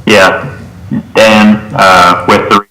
Yeah, Dan, with the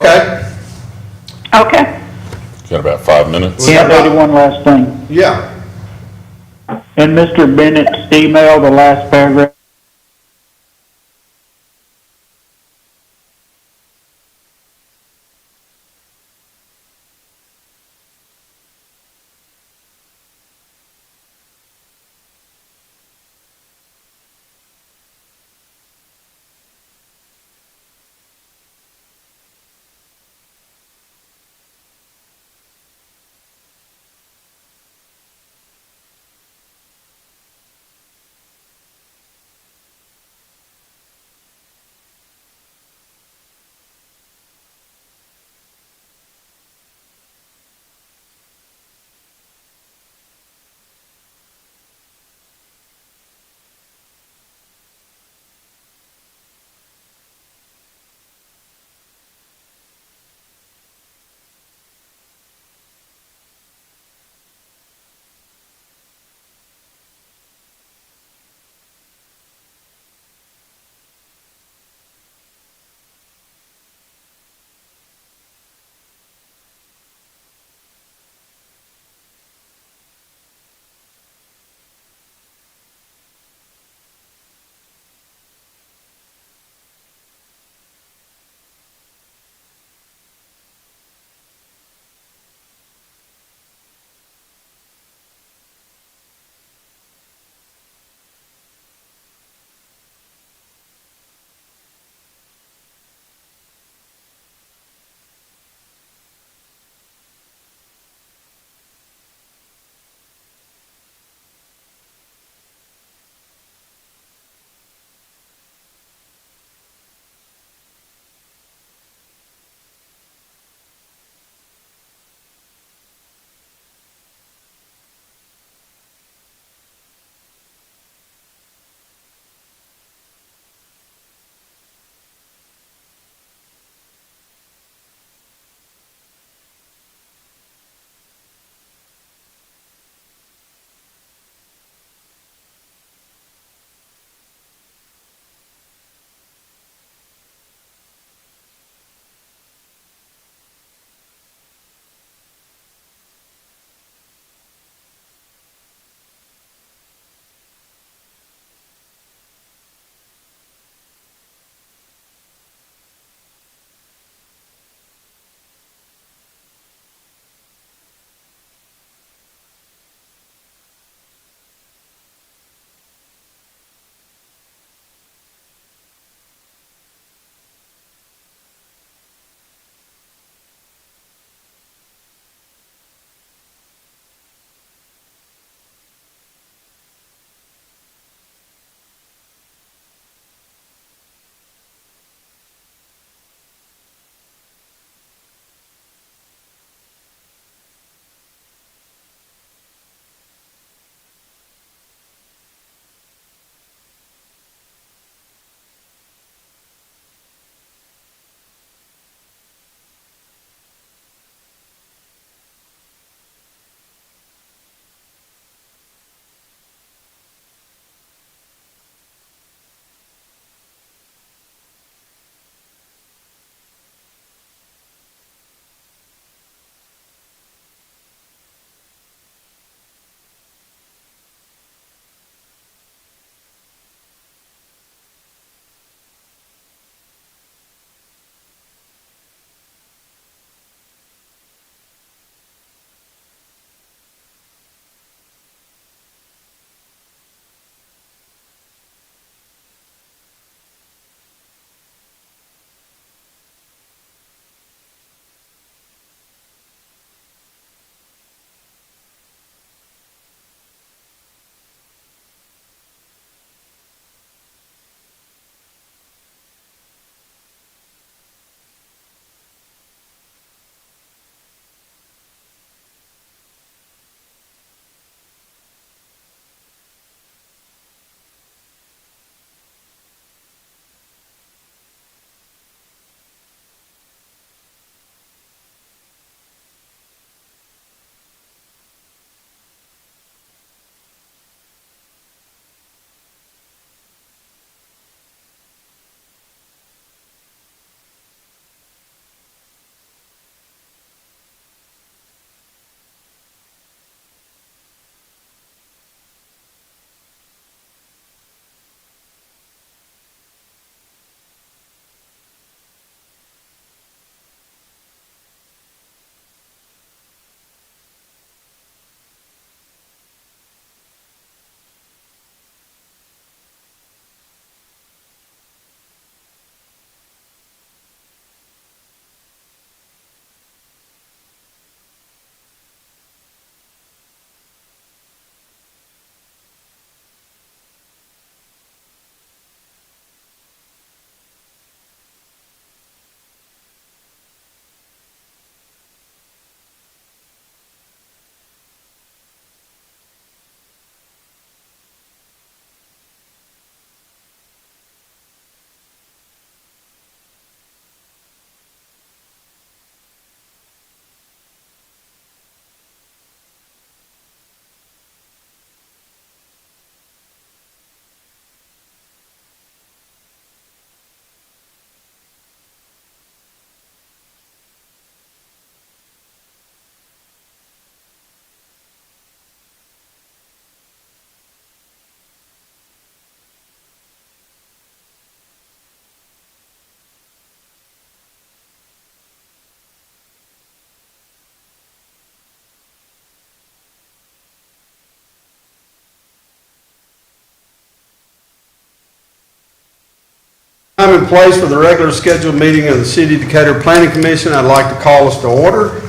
Okay, Okay. Got about 5 minutes. Yeah. Yeah, 81 last thing. yeah, In Mr. Bennett's email, the last paragraph, time and place for the regular scheduled meeting of the City of Decatur Planning Commission. I'd like to call us to order.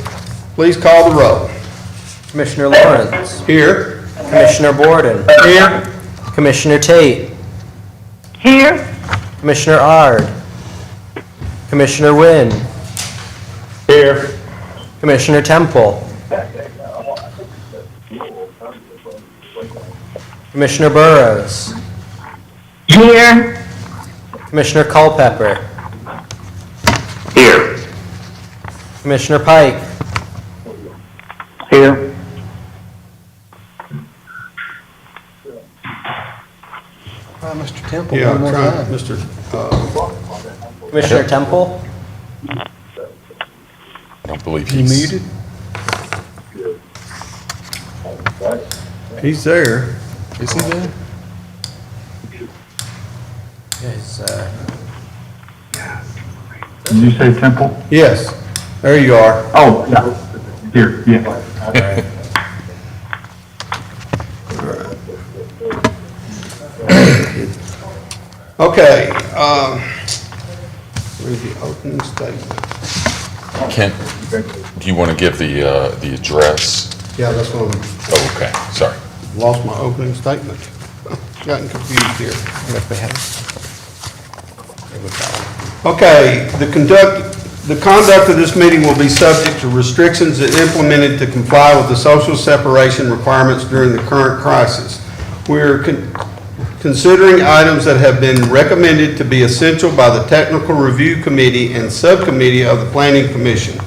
Please call the roll. Commissioner Lawrence. Here. Commissioner Borden. Here. Commissioner Tate. Here. Commissioner Ard. Commissioner Wynn. Here. Commissioner Temple. Commissioner Burrows. Here. Commissioner Culpepper. Here. Commissioner Pike. Here. Mr. Temple, Yeah, try Mr. Commissioner Temple. I don't believe he's muted. He's there. Is he there? Did you say Temple? Yes, there you are. Oh, yeah. Here, yeah. Okay, read the opening statement. Kent, do you want to give the address? Yeah, that's what Oh, okay, sorry. I lost my opening statement. Gotten confused here. Okay, the conduct of this meeting will be subject to restrictions that implemented to comply with the social separation requirements during the current crisis. We're considering items that have been recommended to be essential by the Technical Review Committee and Subcommittee of the Planning Commission.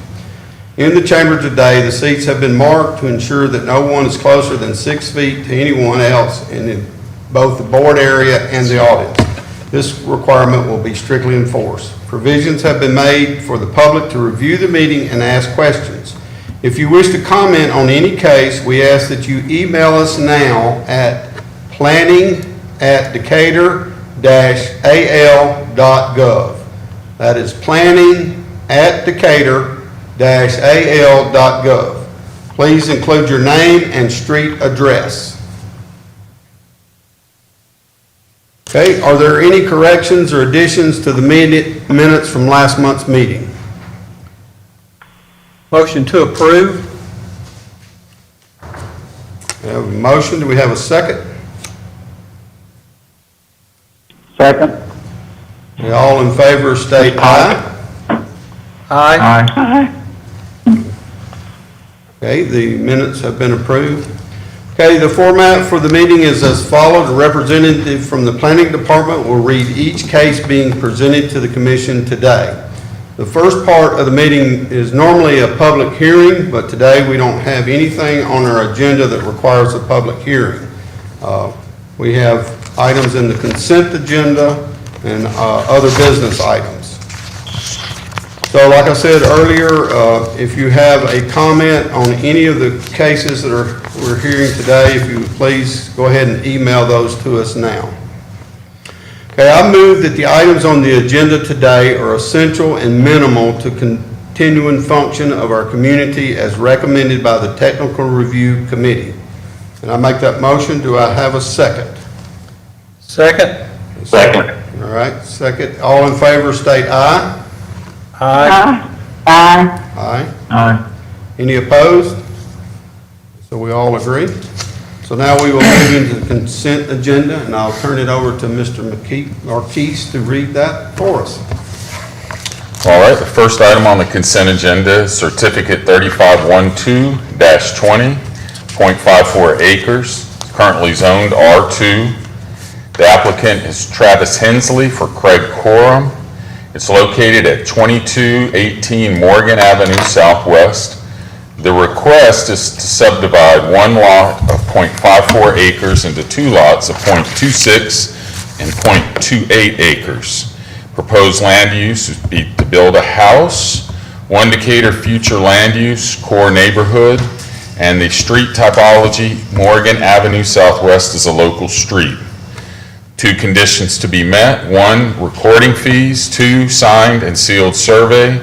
In the chamber today, the seats have been marked to ensure that no one is closer than 6 feet to anyone else in both the board area and the audience. This requirement will be strictly enforced. Provisions have been made for the public to review the meeting and ask questions. If you wish to comment on any case, we ask that you email us now at planning@decatur-al.gov. That is planning@decatur-al.gov. Please include your name and street address. Okay, are there any corrections or additions to the minutes from last month's meeting? Motion to approve? We have a motion, do we have a second? Second. All in favor state aye. Aye. Aye. Okay, the minutes have been approved. Okay, the format for the meeting is as follows. A representative from the planning department will read each case being presented to the commission today. The first part of the meeting is normally a public hearing, but today we don't have anything on our agenda that requires a public hearing. We have items in the consent agenda and other business items. So like I said earlier, if you have a comment on any of the cases that we're hearing today, if you would please go ahead and email those to us now. Okay, I move that the items on the agenda today are essential and minimal to continuing function of our community as recommended by the Technical Review Committee. Can I make that motion? Do I have a second? Second. Second. All right, second. All in favor state aye. Aye. Aye. Aye. Aye. Any opposed? So we all agree? So now we will move into the consent agenda, and I'll turn it over to Mr. Marquise to read that for us. All right, the first item on the consent agenda is Certificate 3512-20, 0.54 acres, currently zoned R2. The applicant is Travis Hensley for Craig Coram. It's located at 2218 Morgan Avenue Southwest. The request is to subdivide one lot of 0.54 acres into two lots of 0.26 and 0.28 acres. Proposed land use would be to build a house, one Decatur future land use, core neighborhood, and the street typology, Morgan Avenue Southwest is a local street. Two conditions to be met: one, recording fees; two, signed and sealed survey;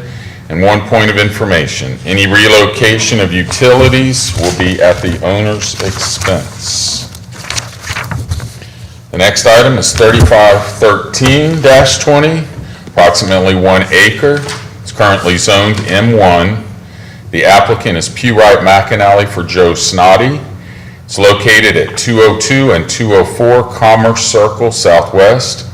and one point of information. Any relocation of utilities will be at the owner's expense. The next item is 3513-20, approximately 1 acre. It's currently zoned M1. The applicant is Pewright McAnally for Joe Snoddy. It's located at 202 and 204 Commerce Circle Southwest.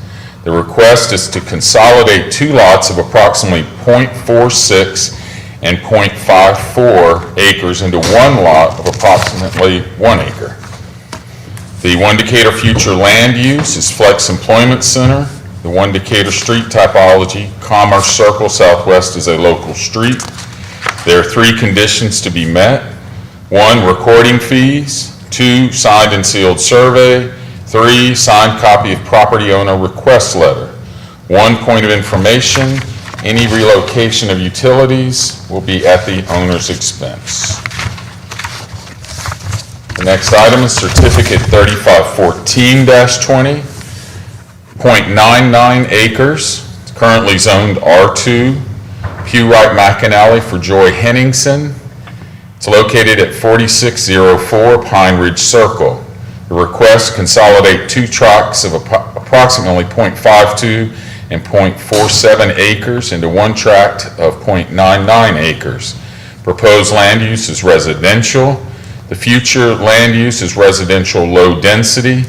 The request is to consolidate 2 lots of approximately .46 and .54 acres into 1 lot of approximately 1 acre. The 1 Decatur future land use is Flex Employment Center. The 1 Decatur street typology, Commerce Circle Southwest is a local street. There are 3 conditions to be met. 1, recording fees. 2, signed and sealed survey. 3, signed copy of property owner request letter. 1 point of information, any relocation of utilities will be at the owner's expense. The next item is certificate 3514-20, .99 acres. It's currently zoned R2. Pewright McAnally for Joy Henningsen. It's located at 4604 Pine Ridge Circle. The request consolidate 2 tracts of approximately .52 and .47 acres into 1 tract of .99 acres. Proposed land use is residential. The future land use is residential low density,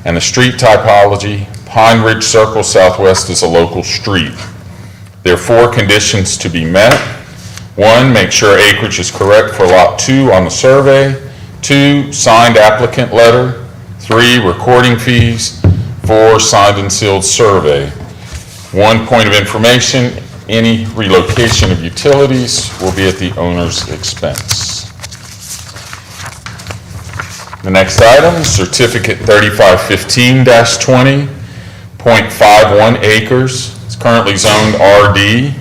and the street typology, Pine Ridge Circle Southwest is a local street. There are 4 conditions to be met. 1, make sure acreage is correct for Lot 2 on the survey. 2, signed applicant letter. 3, recording fees. 4, signed and sealed survey. 1 point of information, any relocation of utilities will be at the owner's expense. The next item, certificate 3515-20, .51 acres. It's currently zoned RD.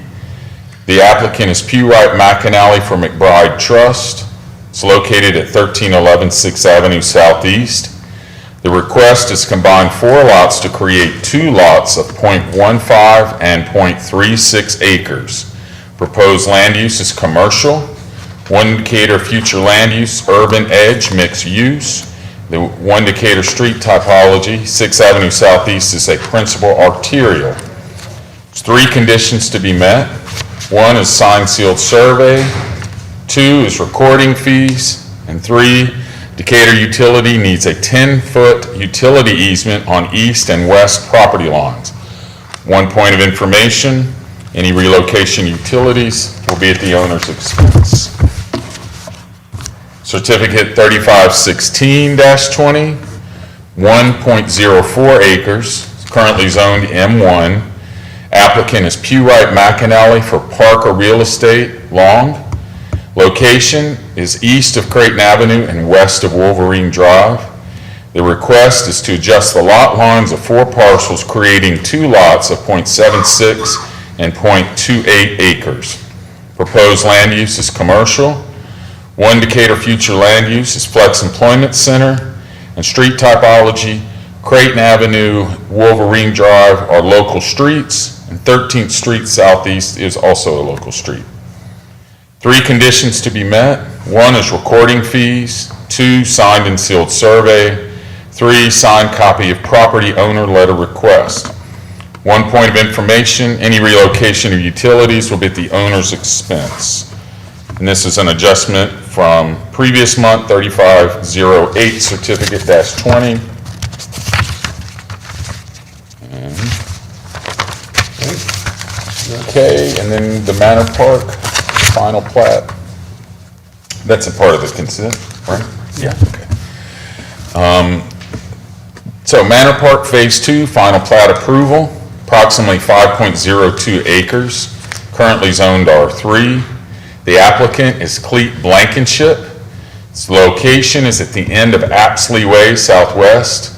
The applicant is Pewright McAnally for McBride Trust. It's located at 1311 6th Avenue Southeast. The request is to combine 4 lots to create 2 lots of .15 and .36 acres. Proposed land use is commercial. 1 Decatur future land use, urban edge, mixed use. The 1 Decatur street typology, 6th Avenue Southeast is a principal arterial. There's 3 conditions to be met. 1 is signed sealed survey. 2 is recording fees. And 3, Decatur Utility needs a 10-foot utility easement on east and west property lines. 1 point of information, any relocation utilities will be at the owner's expense. Certificate 3516-20, 1.04 acres, currently zoned M1. Applicant is Pewright McAnally for Parker Real Estate, Long. Location is east of Creighton Avenue and west of Wolverine Drive. The request is to adjust the lot lines of 4 parcels, creating 2 lots of .76 and .28 acres. Proposed land use is commercial. 1 Decatur future land use is Flex Employment Center, and street typology, Creighton Avenue, Wolverine Drive are local streets, and 13th Street Southeast is also a local street. 3 conditions to be met. 1 is recording fees. 2, signed and sealed survey. 3, signed copy of property owner letter request. 1 point of information, any relocation of utilities will be at the owner's expense. And this is an adjustment from previous month, 3508 certificate -20. Okay, and then the Manor Park final plat. That's a part of the consent, right? Yeah. Okay. So Manor Park Phase 2 final plat approval, approximately 5.02 acres, currently zoned R3. The applicant is Cleet Blankenship. Its location is at the end of Apsley Way Southwest.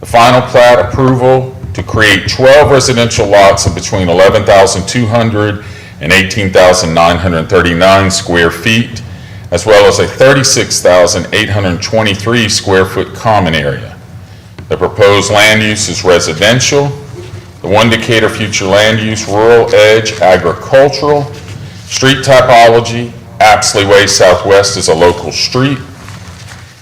The final plat approval to create 12 residential lots of between 11,200 and 18,939 square feet, as well as a 36,823 square foot common area. The proposed land use is residential. The 1 Decatur future land use, rural edge, agricultural. Street typology, Apsley Way Southwest is a local street.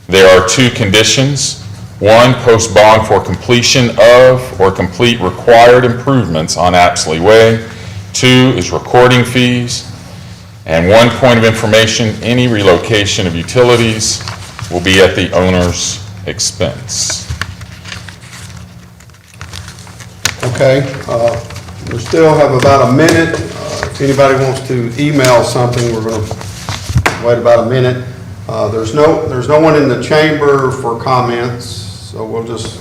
There are 2 conditions. 1, post bond for completion of or complete required improvements on Apsley Way. 2 is recording fees. And 1 point of information, any relocation of utilities will be at the owner's expense. Okay, we still have about a minute. If anybody wants to email something, we're going to wait about a minute. There's no one in the chamber for comments, so we'll just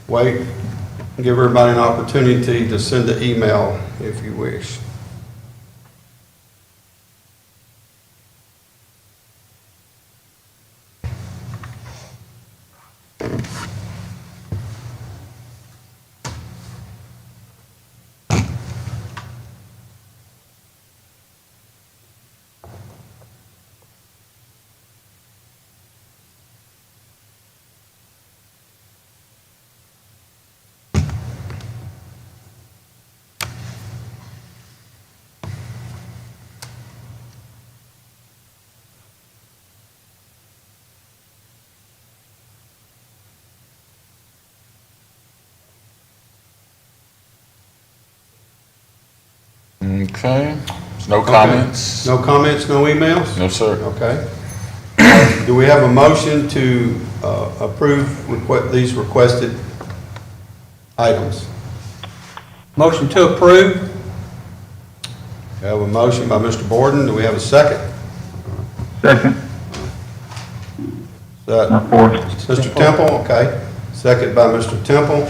wait and give everybody an opportunity to send an email if you wish. Okay, no comments? No comments, no emails? No, sir. Okay. Do we have a motion to approve these requested items? Motion to approve. We have a motion by Mr. Borden. Do we have a second? Second. Mr. Temple, okay. Second by Mr. Temple.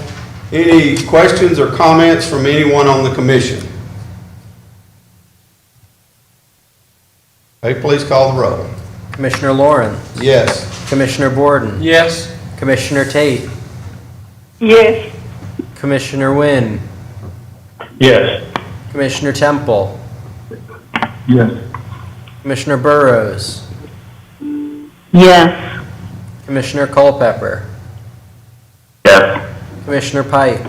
Any questions or comments from anyone on the commission? Okay, please call the roll. Commissioner Loren, Yes. Commissioner Borden, Yes. Commissioner Tate, Yes. Commissioner Wynn, Yes. Commissioner Temple, Yes. Commissioner Burrows, Yes. Commissioner Culpepper, Yes. Commissioner Pike.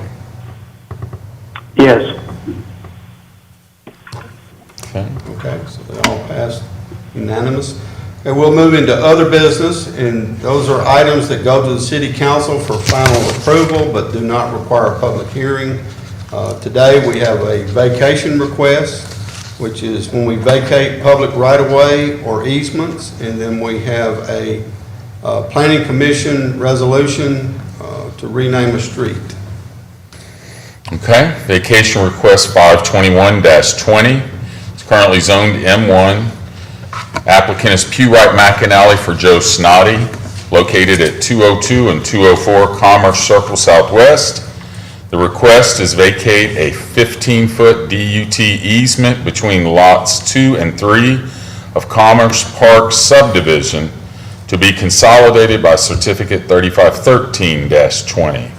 Yes. Okay. Okay, so they all passed unanimous. Okay, we'll move into other business, and those are items that go to the city council for final approval, but do not require a public hearing. Today, we have a vacation request, which is when we vacate public right-of-way or easements, and then we have a planning commission resolution to rename a street. Okay, vacation request 521-20. It's currently zoned M1. Applicant is Pewright McAnally for Joe Snoddy, located at 202 and 204 Commerce Circle Southwest. The request is vacate a 15-foot DUT easement between lots 2 and 3 of Commerce Park subdivision to be consolidated by certificate 3513-20.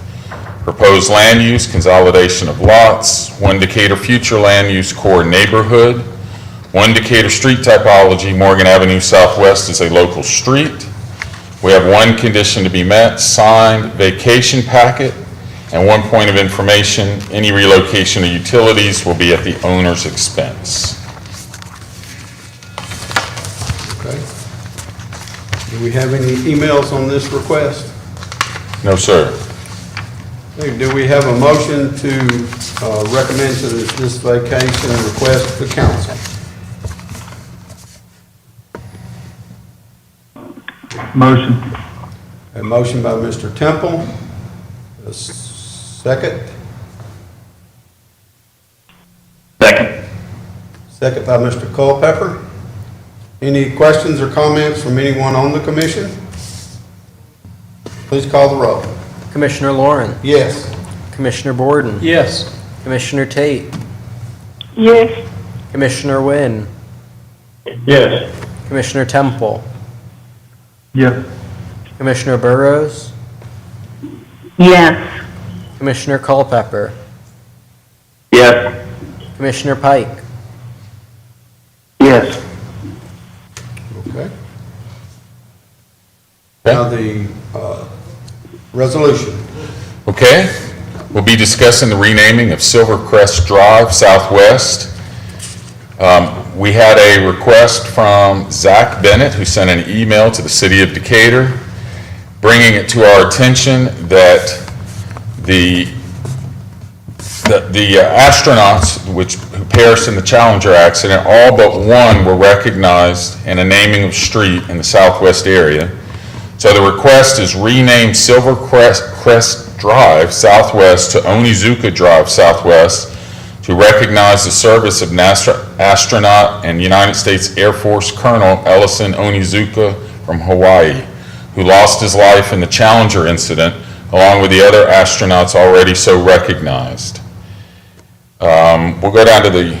Proposed land use, consolidation of lots, 1 Decatur future land use core neighborhood, 1 Decatur street typology, Morgan Avenue Southwest is a local street. We have 1 condition to be met, signed vacation packet, and 1 point of information, any relocation of utilities will be at the owner's expense. Okay. Do we have any emails on this request? No, sir. Okay, do we have a motion to recommend to this vacation request to council? Motion. A motion by Mr. Temple. A second. Second. Second by Mr. Culpepper. Any questions or comments from anyone on the commission? Please call the roll. Commissioner Loren, Yes. Commissioner Borden, Yes. Commissioner Tate, Yes. Commissioner Wynn, Yes. Commissioner Temple, Yes. Commissioner Burrows, Yes. Commissioner Culpepper, Yes. Commissioner Pike. Yes. Okay. Now the resolution. Okay, we'll be discussing the renaming of Silvercrest Drive Southwest. We had a request from Zach Bennett, who sent an email to the city of Decatur. bringing it to our attention that the astronauts who perished in the Challenger accident, all but one were recognized in a naming of street in the southwest area. So the request is rename Silvercrest Drive Southwest to Onizuka Drive Southwest to recognize the service of NASA astronaut and United States Air Force Colonel Ellison Onizuka from Hawaii, who lost his life in the Challenger incident, along with the other astronauts already so recognized. We'll go down to the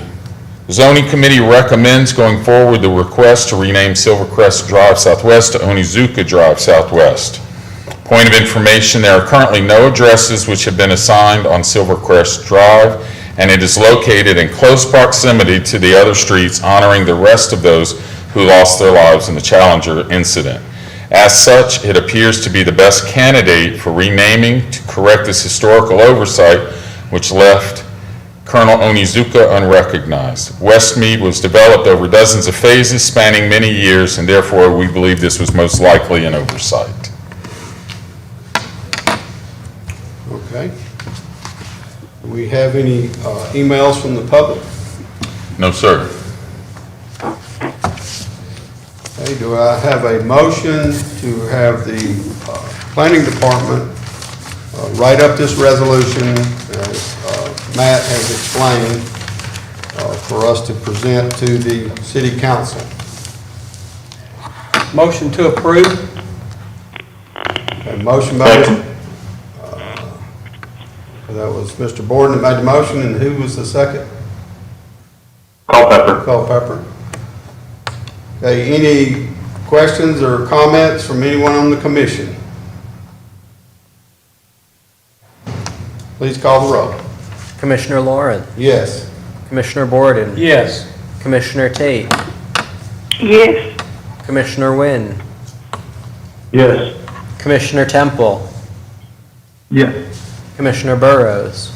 zoning committee recommends going forward the request to rename Silvercrest Drive Southwest to Onizuka Drive Southwest. Point of information, there are currently no addresses which have been assigned on Silvercrest Drive, and it is located in close proximity to the other streets honoring the rest of those who lost their lives in the Challenger incident. As such, it appears to be the best candidate for renaming to correct this historical oversight which left Colonel Onizuka unrecognized. Westmead was developed over dozens of phases spanning many years, and therefore we believe this was most likely an oversight. Okay. Do we have any emails from the public? No, sir. Okay, do I have a motion to have the planning department write up this resolution as Matt has explained for us to present to the city council? Motion to approve. A motion by that was Mr. Borden that made the motion, and who was the second? Culpepper. Culpepper. Okay, any questions or comments from anyone on the commission? Please call the roll. Commissioner Loren, Yes. Commissioner Borden, Yes. Commissioner Tate, Yes. Commissioner Wynn, Yes. Commissioner Temple, Yes. Commissioner Burrows,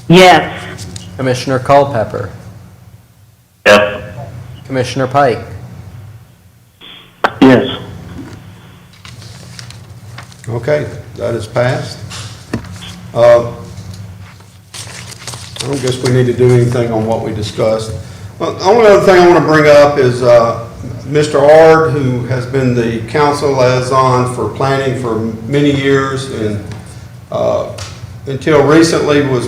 Yes. Commissioner Culpepper, Yes. Commissioner Pike. Yes. Okay, that is passed. I don't guess we need to do anything on what we discussed. Well, the only other thing I want to bring up is Mr. Ard, who has been the council liaison for planning for many years, and until recently was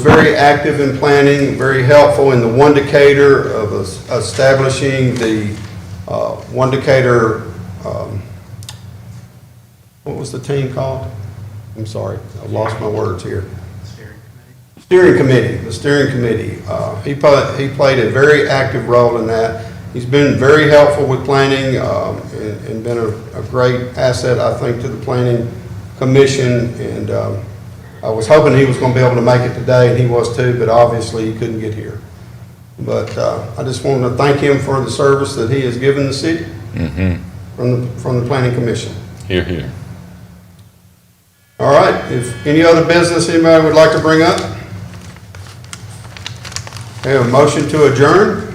very active in planning, very helpful in the one Decatur of establishing the one Decatur, what was the team called? I'm sorry, I've lost my words here. The steering committee. He played a very active role in that. He's been very helpful with planning and been a great asset, I think, to the planning commission. And I was hoping he was going to be able to make it today, and he was too, but obviously he couldn't get here. But I just wanted to thank him for the service that he has given the city from the planning commission. Here, here. All right, if any other business anybody would like to bring up? We have a motion to adjourn.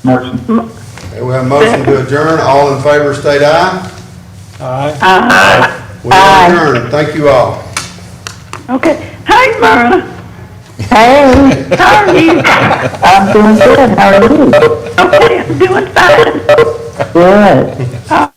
Motion. Okay, we have a motion to adjourn. All in favor, state aye. Aye. We are adjourned. Thank you all. Okay. Hi, Myrna. Hey, How are you? I'm doing good. How are you? Okay, I'm doing fine. Good.